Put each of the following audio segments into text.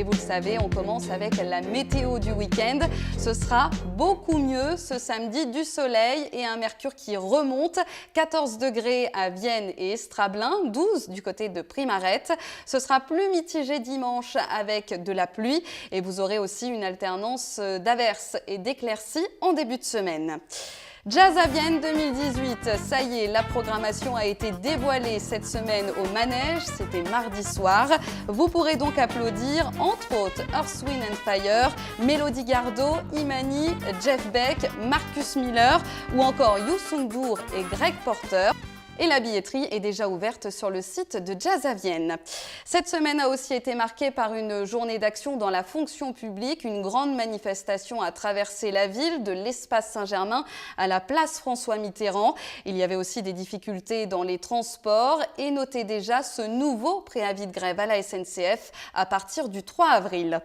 Et vous le savez, on commence avec la météo du week-end. Ce sera beaucoup mieux ce samedi, du soleil et un mercure qui remonte. 14 degrés à Vienne et Estrablin, 12 du côté de Primarette. Ce sera plus mitigé dimanche avec de la pluie et vous aurez aussi une alternance d'averses et d'éclaircies en début de semaine. Jazz à Vienne 2018, ça y est, la programmation a été dévoilée cette semaine au Manège, c'était mardi soir. Vous pourrez donc applaudir, entre autres, Earth, Wind & Fire, Mélodie Gardot, Imani, Jeff Beck, Marcus Miller ou encore Youssou N'Dour et Greg Porter. Et la billetterie est déjà ouverte sur le site de Jazz à Vienne. Cette semaine a aussi été marquée par une journée d'action dans la fonction publique. Une grande manifestation a traversé la ville, de l'espace Saint-Germain à la place François Mitterrand. Il y avait aussi des difficultés dans les transports et notez déjà ce nouveau préavis de grève à la SNCF à partir du 3 avril.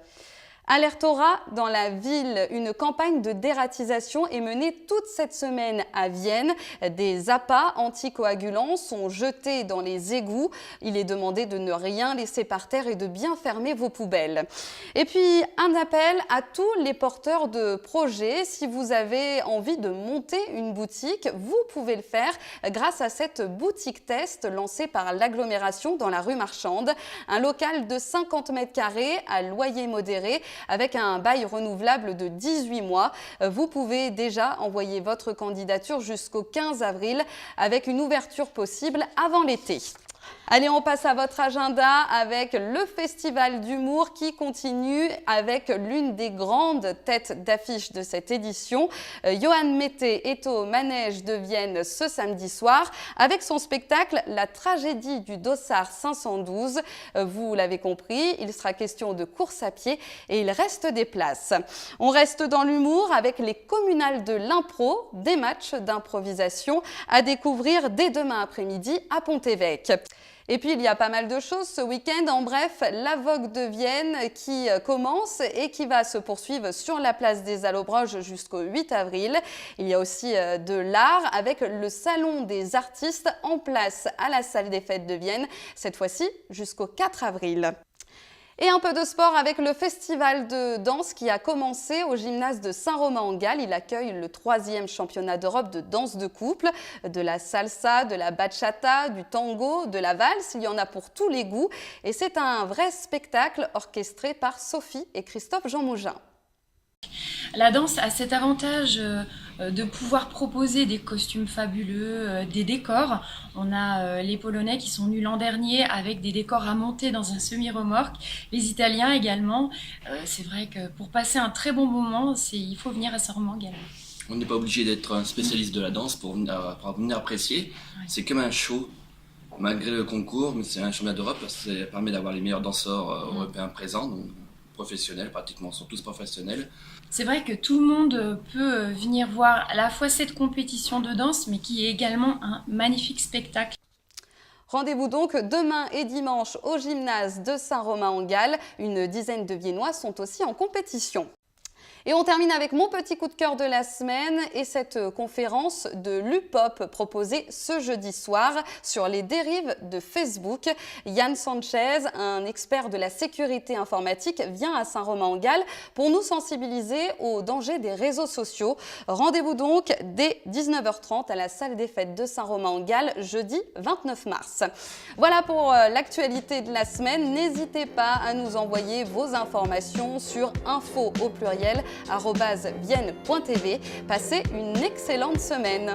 Alertora dans la ville, une campagne de dératisation est menée toute cette semaine à Vienne. Des appâts anticoagulants sont jetés dans les égouts. Il est demandé de ne rien laisser par terre et de bien fermer vos poubelles. Et puis un appel à tous les porteurs de projets. Si vous avez envie de monter une boutique, vous pouvez le faire grâce à cette boutique test lancée par l'agglomération dans la rue Marchande. Un local de 50 mètres carrés à loyer modéré, avec un bail renouvelable de 18 mois. Vous pouvez déjà envoyer votre candidature jusqu'au 15 avril avec une ouverture possible avant l'été. Allez, on passe à votre agenda avec le Festival d'humour qui continue avec l'une des grandes têtes d'affiche de cette édition. Johan Mété est au Manège de Vienne ce samedi soir avec son spectacle La tragédie du Dossard 512. Vous l'avez compris, il sera question de course à pied et il reste des places. On reste dans l'humour avec les communales de l'impro, des matchs d'improvisation à découvrir dès demain après-midi à Pont-Évêque. Et puis, il y a pas mal de choses ce week-end. En bref, la Vogue de Vienne qui commence et qui va se poursuivre sur la place des Allobroges jusqu'au 8 avril. Il y a aussi de l'art avec le Salon des artistes en place à la salle des fêtes de Vienne, cette fois-ci jusqu'au 4 avril. Et un peu de sport avec le festival de danse qui a commencé au gymnase de Saint-Romain-en-Galles. Il accueille le 3e championnat d'Europe de danse de couple, de la salsa, de la bachata, du tango, de la valse. Il y en a pour tous les goûts et c'est un vrai spectacle orchestré par Sophie et Christophe Jean Mougin. La danse a cet avantage de pouvoir proposer des costumes fabuleux, des décors. On a les Polonais qui sont venus l'an dernier avec des décors à monter dans un semi-remorque. Les Italiens également. C'est vrai que pour passer un très bon moment, il faut venir à Saint-Romain-en-Galles. On n'est pas obligé d'être un spécialiste de la danse pour venir apprécier. C'est comme un show, malgré le concours, mais c'est un championnat d'Europe parce que ça permet d'avoir les meilleurs danseurs européens présents. Donc, professionnels, pratiquement, sont tous professionnels. C'est vrai que tout le monde peut venir voir à la fois cette compétition de danse, mais qui est également un magnifique spectacle. Rendez-vous donc demain et dimanche au gymnase de Saint-Romain-en-Galles. Une dizaine de Viennois sont aussi en compétition. Et on termine avec mon petit coup de cœur de la semaine et cette conférence de l'UPOP proposée ce jeudi soir sur les dérives de Facebook. Yann Sanchez, un expert de la sécurité informatique, vient à Saint-Romain-en-Galles pour nous sensibiliser aux dangers des réseaux sociaux. Rendez-vous donc dès 19h30 à la salle des fêtes de Saint-Romain-en-Galles, jeudi 29 mars. Voilà pour l'actualité de la semaine. N'hésitez pas à nous envoyer vos informations sur info@vienne.tv. Passez une excellente semaine.